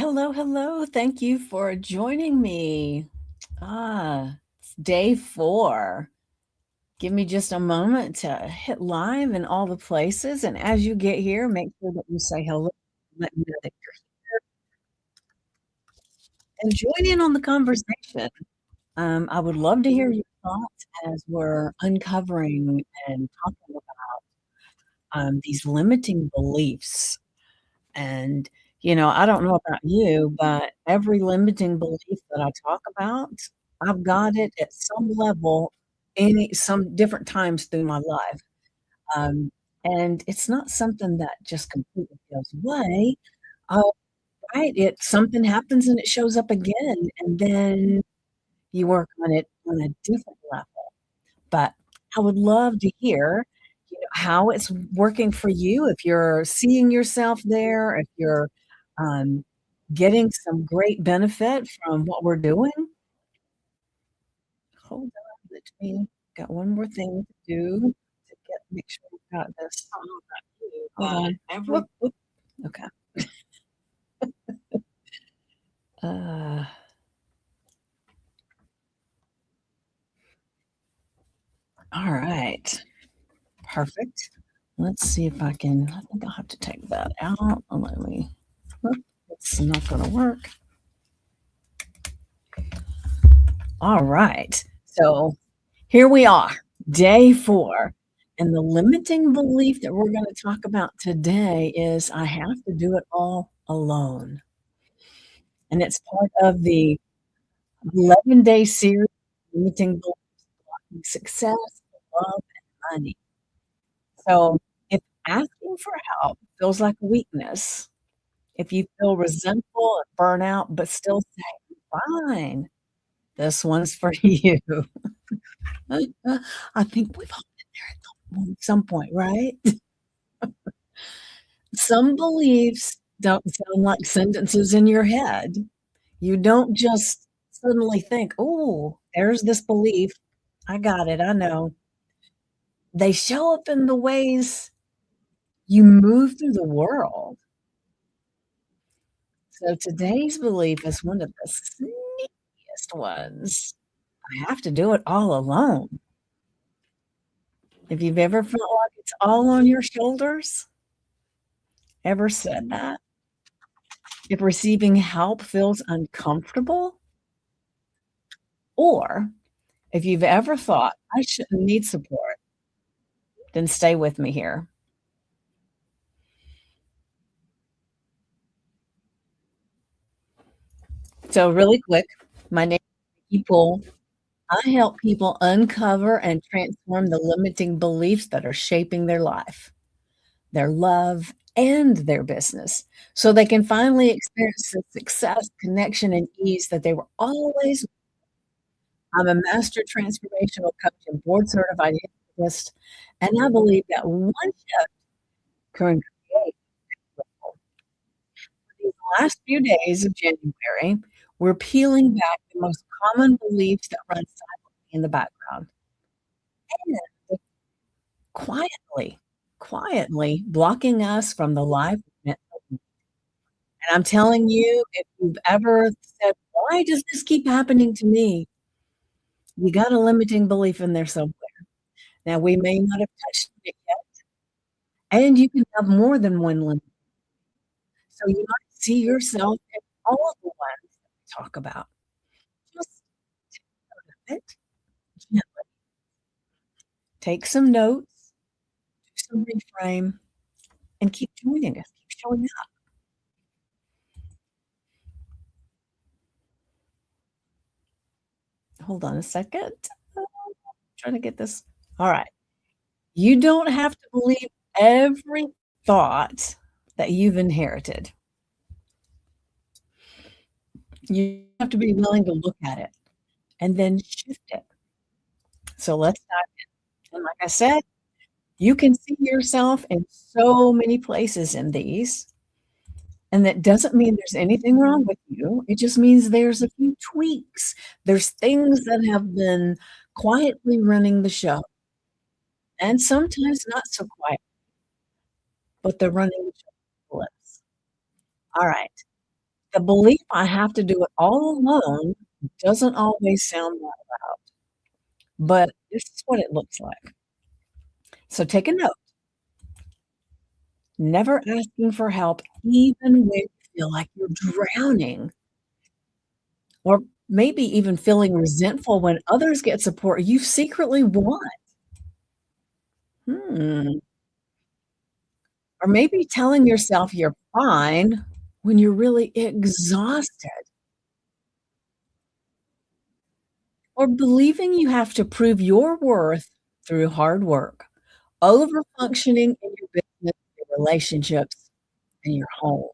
Hello, hello. Thank you for joining me. It's day 4. Give me just a moment to hit live in all the places. And as you get here, make sure that you say hello. Let me know that you're here and join in on the conversation. I would love to hear your thoughts as we're uncovering and talking about these limiting beliefs. And, I don't know about you, but every limiting belief that I talk about, I've got it at some level, some different times through my life. Um, and it's not something that just completely goes away. Uh, right? Something happens and it shows up again, and then you work on it on a different level. But I would love to hear, how it's working for you, if you're seeing yourself there, if you're, um, getting some great benefit from what we're doing. Hold on, let me got one more thing to do to make sure we've got this. Hold on. Whoop, whoop. Okay. Uh, all right. Perfect. Let's see if I think I'll have to take that out. Let me, whoop, it's not gonna work. All right. So here we are, day 4. And the limiting belief that we're going to talk about today is I have to do it all alone. And it's part of the 11-day series, Limiting Beliefs, Success, Love, and Money. So if asking for help feels like weakness, if you feel resentful and burnout, but still say, fine, this one's for you. I think we've all been there at some point, right? Some beliefs don't sound like sentences in your head. You don't just suddenly think, "Oh, there's this belief. I got it. I know." They show up in the ways you move through the world. So today's belief is one of the sneakiest ones. I have to do it all alone. If you've ever felt like it's all on your shoulders, ever said that? If receiving help feels uncomfortable, or if you've ever thought, "I shouldn't need support," then stay with me here. So really quick, my name is Poole. I help people uncover and transform the limiting beliefs that are shaping their life, their love, and their business, so they can finally experience the success, connection, and ease that they were always. I'm a master transformational coach and board certified hypnotist, and I believe that one shift can create. These last few days of January, we're peeling back the most common beliefs that run silently in the background and quietly, quietly blocking us from the life we're meant to lead. And I'm telling you, if you've ever said, "Why does this keep happening to me?" You got a limiting belief in there somewhere. Now, we may not have touched it yet, and you can have more than one limit. So you might see yourself in all of the ones that we talk about. Just take it gently. Take some notes, do some reframe, and keep joining us, keep showing up. Hold on a second. Trying to get this. All right. You don't have to believe every thought that you've inherited. You have to be willing to look at it and then shift it. So let's dive in. And like I said, you can see yourself in so many places in these. And that doesn't mean there's anything wrong with you. It just means there's a few tweaks. There's things that have been quietly running the show, and sometimes not so quiet, but they're running the show. All right. The belief I have to do it all alone doesn't always sound that loud, but this is what it looks like. So take a note, never asking for help even when you feel like you're drowning, or maybe even feeling resentful when others get support you secretly want. Hmm. Or maybe telling yourself you're fine when you're really exhausted, or believing you have to prove your worth through hard work, over-functioning in your business, your relationships, and your home.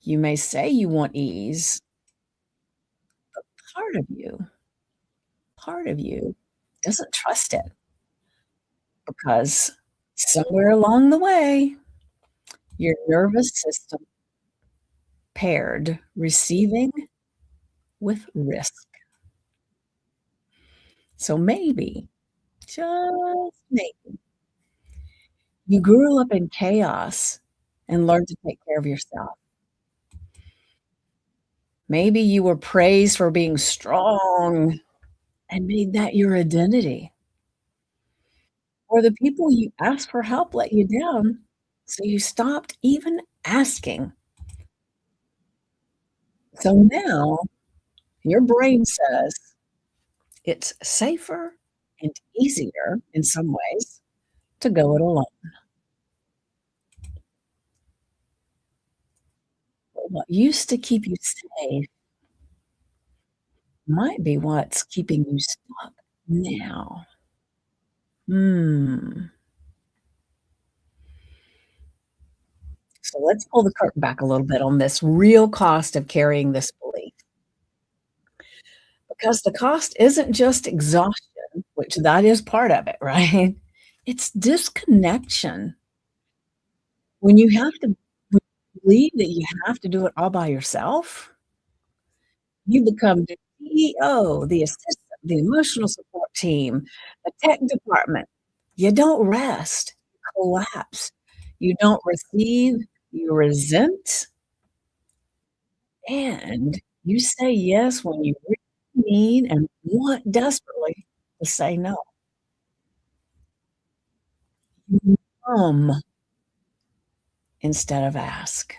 You may say you want ease, part of you part of you doesn't trust it because somewhere along the way, your nervous system paired receiving with risk. So maybe, just maybe, you grew up in chaos and learned to take care of yourself. Maybe you were praised for being strong and made that your identity. Or the people you asked for help let you down, so you stopped even asking. So now your brain says it's safer and easier in some ways to go it alone. But what used to keep you safe might be what's keeping you stuck now. Hmm. So let's pull the curtain back a little bit on this real cost of carrying this belief, because the cost isn't just exhaustion, which that is part of it, right? It's disconnection. When you have to when you believe that you have to do it all by yourself, you become the CEO, the assistant, the emotional support team, the tech department. You don't rest, you collapse. You don't receive, you resent, and you say yes when you really need and want desperately to say no. You instead of ask,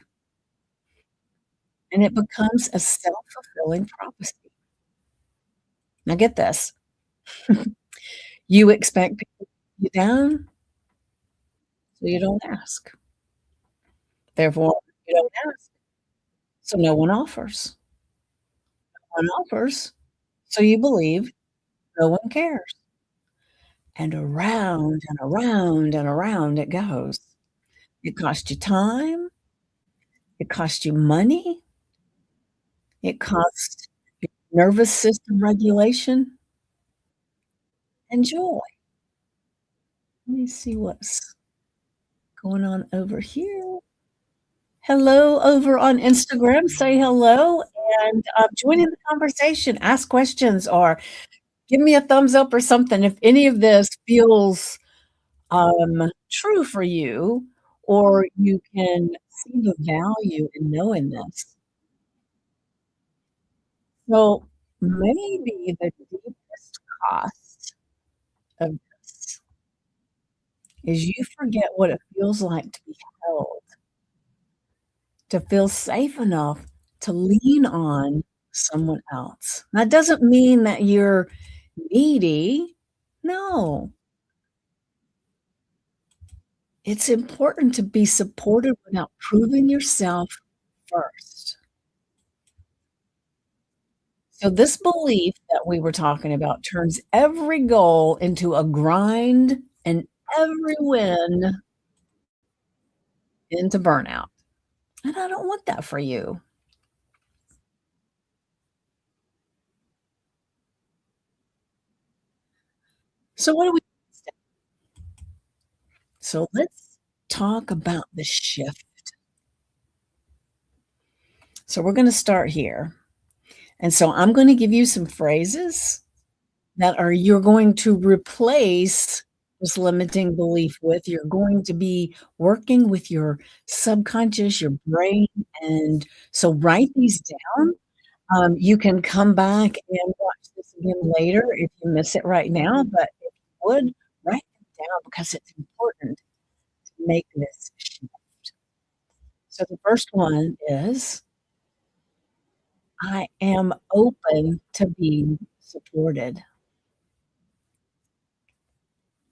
and it becomes a self-fulfilling prophecy. Now get this, you expect people to put you down, so you don't ask. Therefore, you don't ask, so no one offers. No one offers, so you believe no one cares. And around and around and around it goes. It costs you time, it costs you money, it costs your nervous system regulation and joy. Let me see what's going on over here. Hello over on Instagram, say hello and, join in the conversation, ask questions, or give me a thumbs up or something if any of this feels, true for you, or you can see the value in knowing this. So, maybe the deepest cost of this is you forget what it feels like to be held, to feel safe enough to lean on someone else. That doesn't mean that you're needy. No, it's important to be supported without proving yourself first. So this belief that we were talking about turns every goal into a grind and every win into burnout. And I don't want that for you. So what do we so let's talk about the shift. So we're gonna start here. And so I'm gonna give you some phrases that are you're going to replace this limiting belief with. You're going to be working with your subconscious, your brain, and so write these down. You can come back and watch this again later if you miss it right now, but if you would, write them down because it's important to make this shift. So the first one is, I am open to being supported.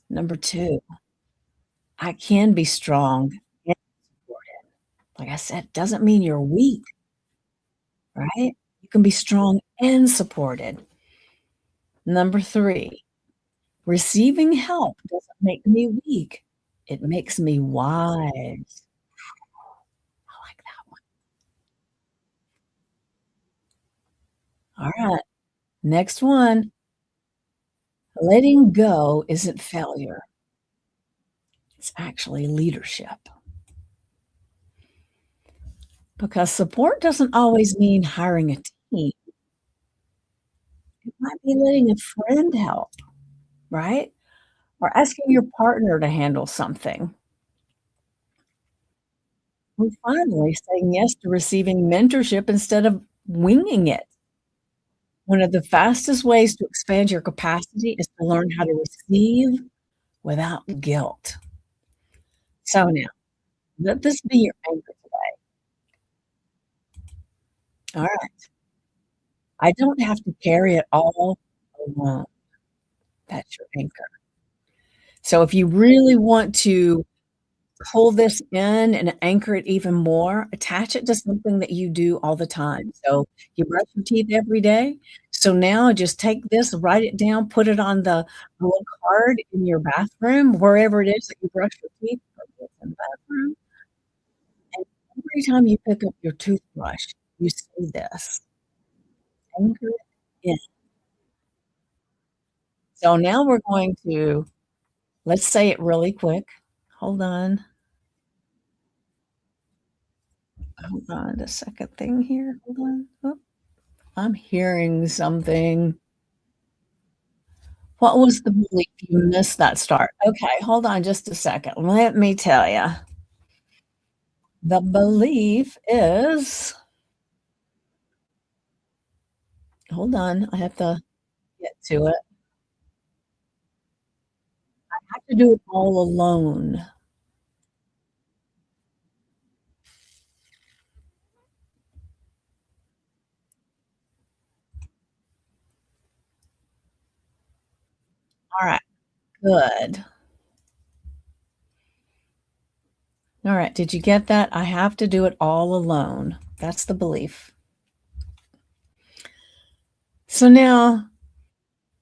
Number 2, I can be strong and supported. Like I said, doesn't mean you're weak, right? You can be strong and supported. Number 3, receiving help doesn't make me weak. It makes me wise. I like that one. All right. Next one, letting go isn't failure. It's actually leadership. Because support doesn't always mean hiring a team. It might be letting a friend help, right? Or asking your partner to handle something. Or finally, saying yes to receiving mentorship instead of winging it. One of the fastest ways to expand your capacity is to learn how to receive without guilt. So now, let this be your anchor today. All right. I don't have to carry it all alone. That's your anchor. So if you really want to pull this in and anchor it even more, attach it to something that you do all the time. So you brush your teeth every day. So now just take this, write it down, put it on the little card in your bathroom, wherever it is that you brush your teeth, whether it's in the bathroom, and every time you pick up your toothbrush, you say this, anchor it in. So now we're going to let's say it really quick. Hold on. Hold on a second thing here. Hold on. Oh, I'm hearing something. What was the belief? You missed that start. Okay, hold on just a second. Let me tell you. The belief is hold on, I have to get to it. I have to do it all alone. Alright, good. Alright, did you get that? I have to do it all alone. That's the belief. So now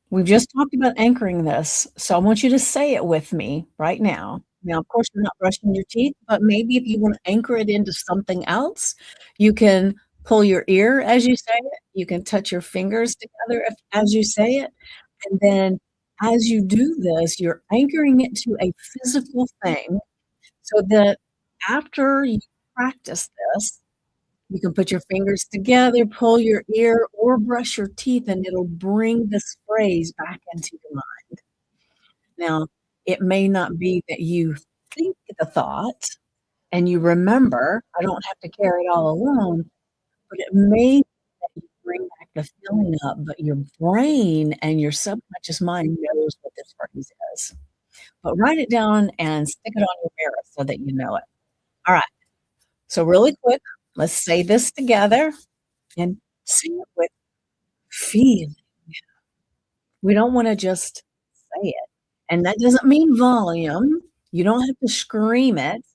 we've just talked about anchoring this, so I want you to say it with me right now. Now, of course, you're not brushing your teeth, but maybe if you wanna anchor it into something else, you can pull your ear as you say it, you can touch your fingers together if as you say it, and then as you do this, you're anchoring it to a physical thing so that after you practice this, you can put your fingers together, pull your ear, or brush your teeth, and it'll bring this phrase back into your mind. Now, it may not be that you think the thought and you remember, "I don't have to carry it all alone," but it may be that you bring back the feeling up, but your brain and your subconscious mind knows what this phrase is. But write it down and stick it on your mirror so that you know it. Alright, so really quick, let's say this together and say it with feeling. We don't wanna just say it, and that doesn't mean volume. You don't have to scream it,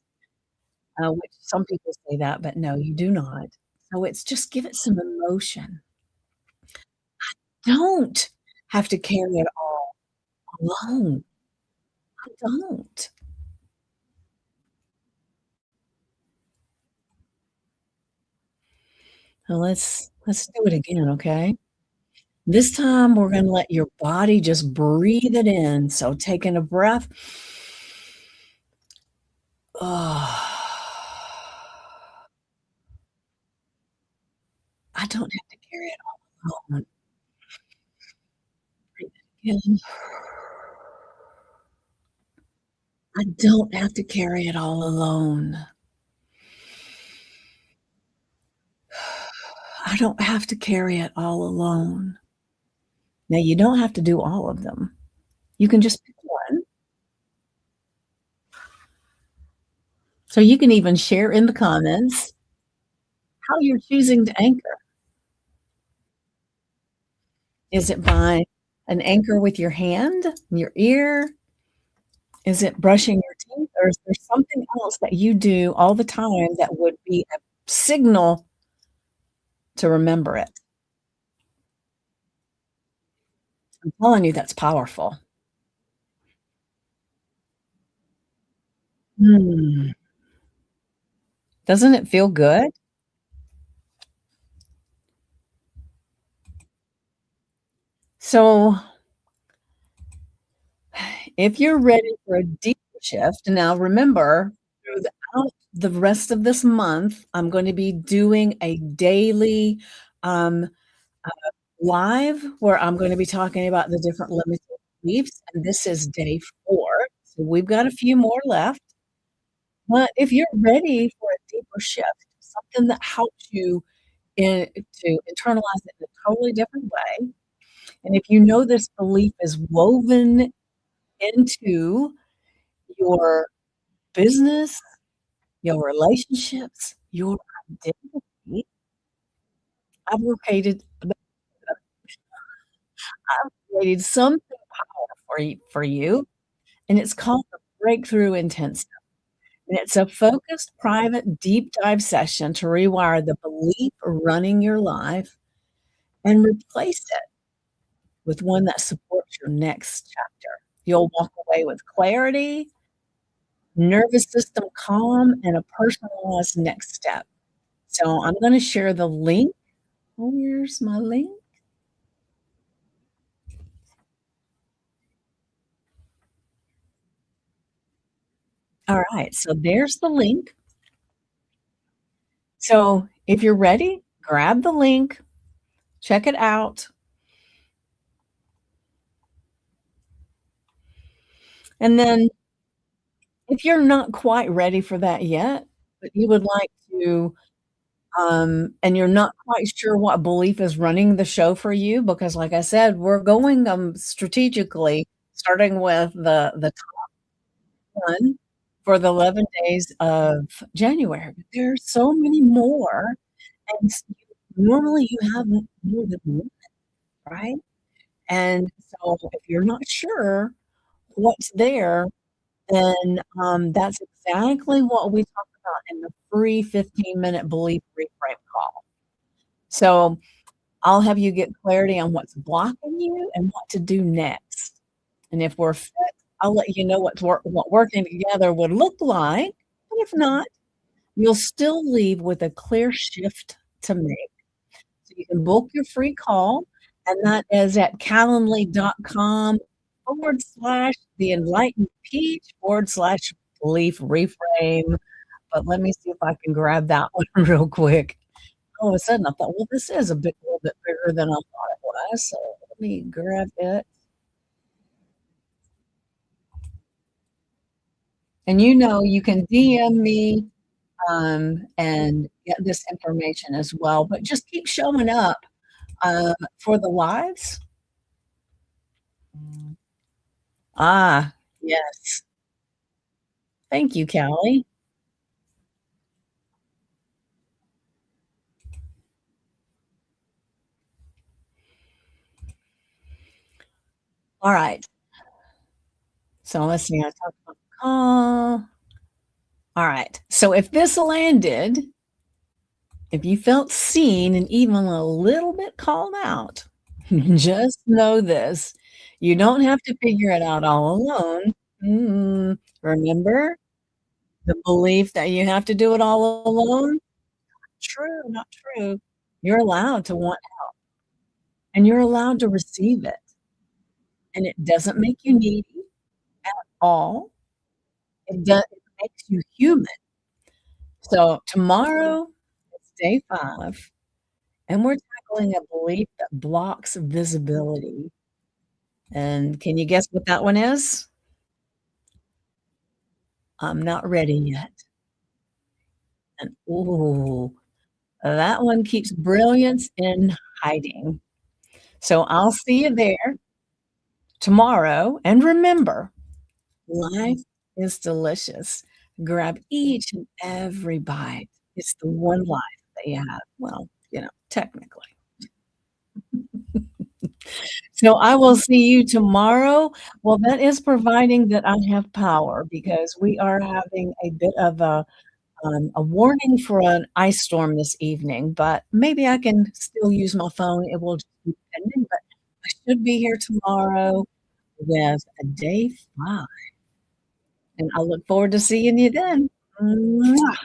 which some people say that, but no, you do not. So it's just give it some emotion. Don't have to carry it all alone. I don't. Now let's do it again, okay? This time we're gonna let your body just breathe it in. So taking a breath. I don't have to carry it all alone. Breathe it in. I don't have to carry it all alone. I don't have to carry it all alone. Now, you don't have to do all of them. You can just pick one. So you can even share in the comments how you're choosing to anchor. Is it by an anchor with your hand, your ear? Is it brushing your teeth, or is there something else that you do all the time that would be a signal to remember it? I'm telling you that's powerful. Mm. Doesn't it feel good? So, if you're ready for a deep shift, now remember, throughout the rest of this month, I'm going to be doing a daily um, live where I'm going to be talking about the different limiting beliefs, and this is day 4. So we've got a few more left. But if you're ready for a deeper shift, something that helps you to internalize it in a totally different way, and if you know this belief is woven into your business, your relationships, your identity, I've created something for you, and it's called the Breakthrough Intensive. And it's a focused, private, deep dive session to rewire the belief running your life and replace it with one that supports your next chapter. You'll walk away with clarity, nervous system calm, and a personalized next step. So I'm going to share the link. Where's my link? All right. So there's the link. So if you're ready, grab the link, check it out. And then if you're not quite ready for that yet, but you would like to, and you're not quite sure what belief is running the show for you, because like I said, we're going strategically, starting with the one for the 11 days of January. But there's so many more, and normally you have more than one, right? And so if you're not sure what's there, then that's exactly what we talk about in the free 15-minute belief reframe call. So I'll have you get clarity on what's blocking you and what to do next. And if we're fit, I'll let you know what working together would look like. But if not, you'll still leave with a clear shift to make. So you can book your free call, and that is at calendly.com/the enlightened peach /belief reframe. But let me see if I can grab that one real quick. All of a sudden, I thought, well, this is a little bit bigger than I thought it was. So let me grab it. And you can DM me and get this information as well. But just keep showing up for the lives. Ah, yes. Thank you, Callie. All right. So let's see. I talked about the call. All right. So if this landed, if you felt seen and even a little bit called out, just know this. You don't have to figure it out all alone. Remember the belief that you have to do it all alone? True, not true. You're allowed to want and you're allowed to receive it. And it doesn't make you needy at all. It makes you human. So tomorrow, it's day 5, and we're tackling a belief that blocks visibility. And can you guess what that one is? I'm not ready yet. And ooh, that one keeps brilliance in hiding. So I'll see you there tomorrow. And remember, life is delicious. Grab each and every bite. It's the one life that you have. Well, technically. So I will see you tomorrow. Well, that is providing that I have power because we are having a bit of a warning for an ice storm this evening, but maybe I can still use my phone. It will just be pending, but I should be here tomorrow with a day 5, and I look forward to seeing you then. Mwah.